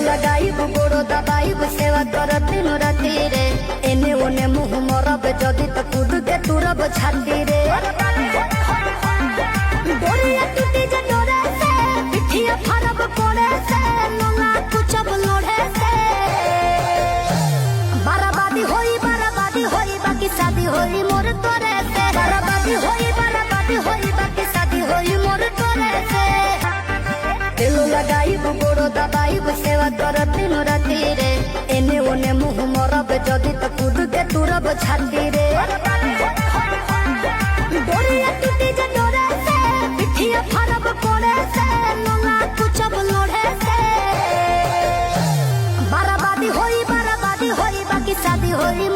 लगाइब गोड़ दबाइब सेवा कर दिन राति रे एने ओने मुँह मरब जदि तो कूद के तुरब छाती रे डोरिया टूटी जे डोरे से पिठिया फरब कोड़े से लोला कुचब लोढ़े से बराबादी होई बाकी शादी होई मोर तोरे से बराबादी होई बाकी शादी होई मोर तोरे से दिलो लगाइब गोड़ दबाइब सेवा कर दिन राति रे एने ओने मुँह मरब जदि तो कूद के तुरब छाती रे डोरिया टूटी जे डोरे से पिठिया फरब कोड़े से लोला कुचब लोढ़े से बराबादी होई बाकी शादी होई